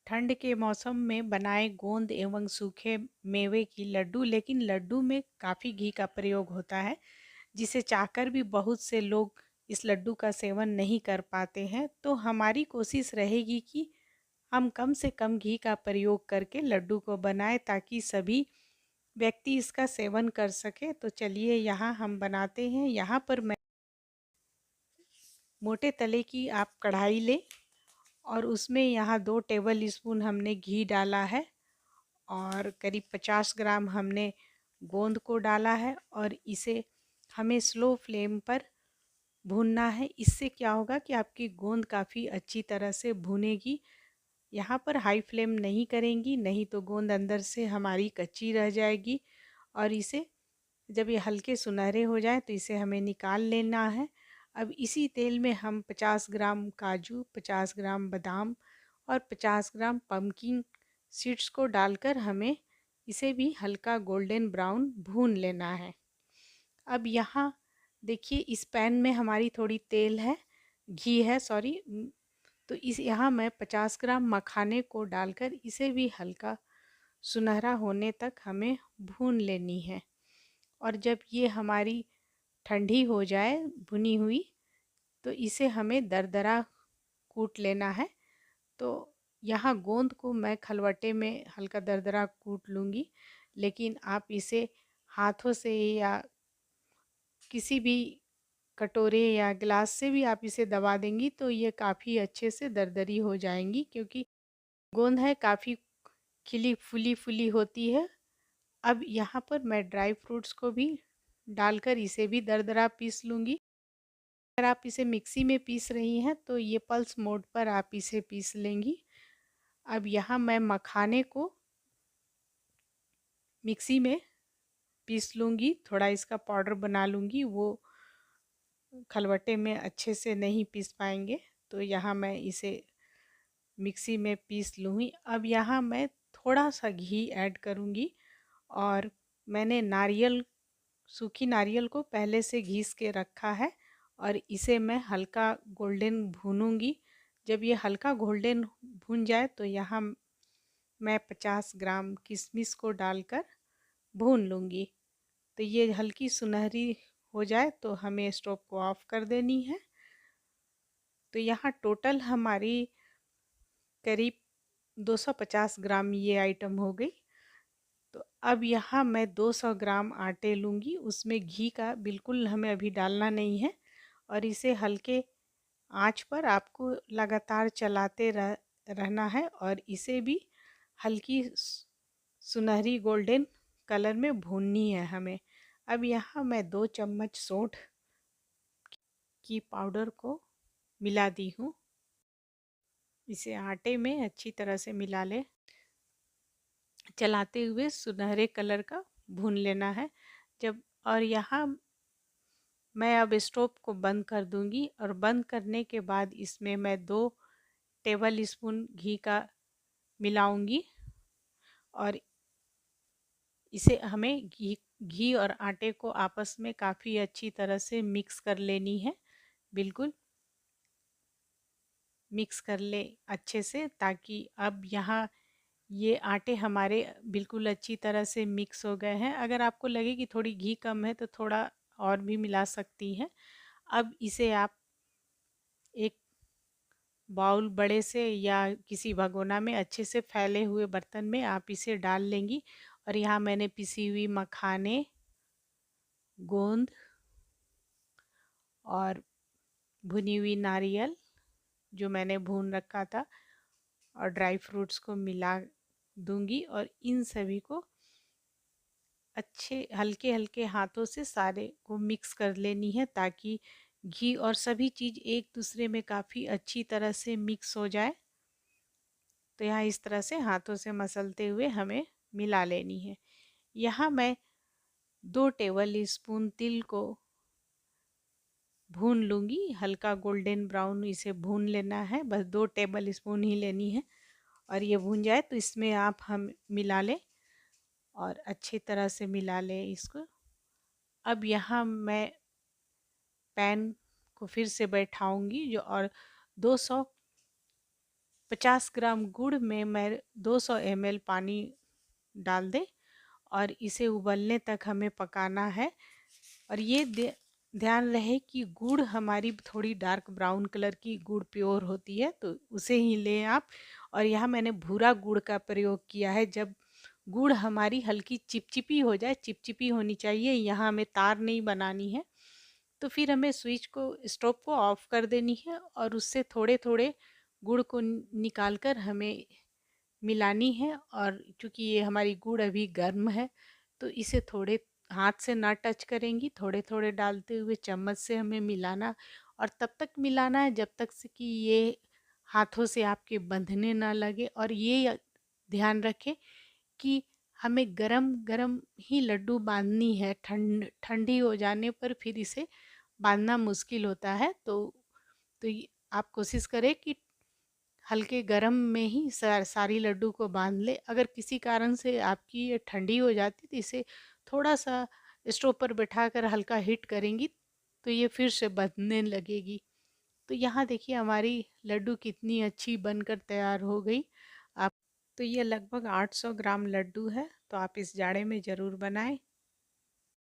ठंड के मौसम में बनाए गोंद एवं सूखे मेवे की लड्डू, लेकिन लड्डू में काफ़ी घी का प्रयोग होता है, जिसे चाहकर भी बहुत से लोग इस लड्डू का सेवन नहीं कर पाते हैं। तो हमारी कोशिश रहेगी कि हम कम से कम घी का प्रयोग करके लड्डू को बनाएं ताकि सभी व्यक्ति इसका सेवन कर सके। तो चलिए यहाँ हम बनाते हैं। यहाँ पर मैं मोटे तले की आप कढ़ाई लें और उसमें यहाँ 2 टेबल स्पून हमने घी डाला है और करीब 50 ग्राम हमने गोंद को डाला है और इसे हमें स्लो फ्लेम पर भूनना है। इससे क्या होगा कि आपकी गोंद काफ़ी अच्छी तरह से भुनेगी। यहाँ पर हाई फ्लेम नहीं करेंगी, नहीं तो गोंद अंदर से हमारी कच्ची रह जाएगी। और इसे जब ये हल्के सुनहरे हो जाए तो इसे हमें निकाल लेना है। अब इसी तेल में हम 50 ग्राम काजू, 50 ग्राम बादाम और 50 ग्राम पम्पकिन सीड्स को डालकर हमें इसे भी हल्का गोल्डन ब्राउन भून लेना है। अब यहाँ देखिए इस पैन में हमारी थोड़ी तेल है, घी है सॉरी। तो इस यहाँ मैं 50 ग्राम मखाने को डालकर इसे भी हल्का सुनहरा होने तक हमें भून लेनी है। और जब ये हमारी ठंडी हो जाए भुनी हुई तो इसे हमें दरदरा कूट लेना है। तो यहाँ गोंद को मैं खलवटे में हल्का दरदरा कूट लूँगी, लेकिन आप इसे हाथों से या किसी भी कटोरे या गिलास से भी आप इसे दबा देंगी तो ये काफ़ी अच्छे से दरदरी हो जाएंगी, क्योंकि गोंद है काफ़ी खिली फूली फूली होती है। अब यहाँ पर मैं ड्राई फ्रूट्स को भी डालकर इसे भी दरदरा पीस लूँगी। अगर आप इसे मिक्सी में पीस रही हैं तो ये पल्स मोड पर आप इसे पीस लेंगी। अब यहाँ मैं मखाने को मिक्सी में पीस लूँगी, थोड़ा इसका पाउडर बना लूँगी, वो खलवटे में अच्छे से नहीं पीस पाएंगे। तो यहाँ मैं इसे मिक्सी में पीस लूँगी। अब यहाँ मैं थोड़ा सा घी ऐड करूँगी और मैंने नारियल, सूखी नारियल को पहले से घिस के रखा है और इसे मैं हल्का गोल्डन भूनूंगी। जब ये हल्का गोल्डन भून जाए तो यहाँ मैं 50 ग्राम किशमिश को डालकर भून लूँगी। तो ये हल्की सुनहरी हो जाए तो हमें स्टोव को ऑफ कर देनी है। तो यहाँ टोटल हमारी करीब 250 ग्राम ये आइटम हो गई। तो अब यहाँ मैं 200 ग्राम आटे लूँगी, उसमें घी का बिल्कुल हमें अभी डालना नहीं है और इसे हल्के आंच पर आपको लगातार चलाते रहना है और इसे भी हल्की सुनहरी गोल्डन कलर में भूननी है हमें। अब यहाँ मैं 2 चम्मच सौंठ की पाउडर को मिला दी हूँ। इसे आटे में अच्छी तरह से मिला ले, चलाते हुए सुनहरे कलर का भून लेना है। जब और यहाँ मैं अब स्टोव को बंद कर दूंगी और बंद करने के बाद इसमें मैं 2 टेबल स्पून घी का मिलाऊंगी और इसे हमें घी और आटे को आपस में काफ़ी अच्छी तरह से मिक्स कर लेनी है। बिल्कुल मिक्स कर ले अच्छे से, ताकि अब यहाँ ये आटे हमारे बिल्कुल अच्छी तरह से मिक्स हो गए हैं। अगर आपको लगे कि थोड़ी घी कम है तो थोड़ा और भी मिला सकती हैं। अब इसे आप एक बाउल बड़े से या किसी भगोना में अच्छे से फैले हुए बर्तन में आप इसे डाल लेंगी। और यहाँ मैंने पिसी हुई मखाने, गोंद और भुनी हुई नारियल जो मैंने भून रखा था और ड्राई फ्रूट्स को मिला दूंगी और इन सभी को अच्छे हल्के हल्के हाथों से सारे को मिक्स कर लेनी है, ताकि घी और सभी चीज़ एक दूसरे में काफ़ी अच्छी तरह से मिक्स हो जाए। तो यहाँ इस तरह से हाथों से मसलते हुए हमें मिला लेनी है। यहाँ मैं 2 टेबल स्पून तिल को भून लूँगी, हल्का गोल्डन ब्राउन इसे भून लेना है, बस 2 टेबल स्पून ही लेनी है। और ये भून जाए तो इसमें आप हम मिला लें और अच्छी तरह से मिला लें इसको। अब यहाँ मैं पैन को फिर से बैठाऊंगी जो और 200 50 ग्राम गुड़ में मैं 200 ml पानी डाल दें और इसे उबलने तक हमें पकाना है। और ये ध्यान रहे कि गुड़ हमारी थोड़ी डार्क ब्राउन कलर की गुड़ प्योर होती है, तो उसे ही लें आप। और यहाँ मैंने भूरा गुड़ का प्रयोग किया है। जब गुड़ हमारी हल्की चिपचिपी हो जाए, चिपचिपी होनी चाहिए, यहाँ हमें तार नहीं बनानी है, तो फिर हमें स्विच को, स्टोव को ऑफ कर देनी है और उससे थोड़े थोड़े गुड़ को निकाल कर हमें मिलानी है। और क्योंकि ये हमारी गुड़ अभी गर्म है, तो इसे थोड़े हाथ से ना टच करेंगी, थोड़े थोड़े डालते हुए चम्मच से हमें मिलाना। और तब तक मिलाना है जब तक से कि ये हाथों से आपके बंधने ना लगे। और ये ध्यान रखें कि हमें गरम गरम ही लड्डू बांधनी है, ठंडी हो जाने पर फिर इसे बांधना मुश्किल होता है। तो आप कोशिश करें कि हल्के गरम में ही सारी लड्डू को बांध ले। अगर किसी कारण से आपकी ये ठंडी हो जाती तो इसे थोड़ा सा स्टोव पर बैठाकर हल्का हीट करेंगी तो ये फिर से बंधने लगेगी। तो यहाँ देखिए हमारी लड्डू कितनी अच्छी बनकर तैयार हो गई। आप तो ये लगभग 800 ग्राम लड्डू है, तो आप इस जाड़े में ज़रूर बनाएं।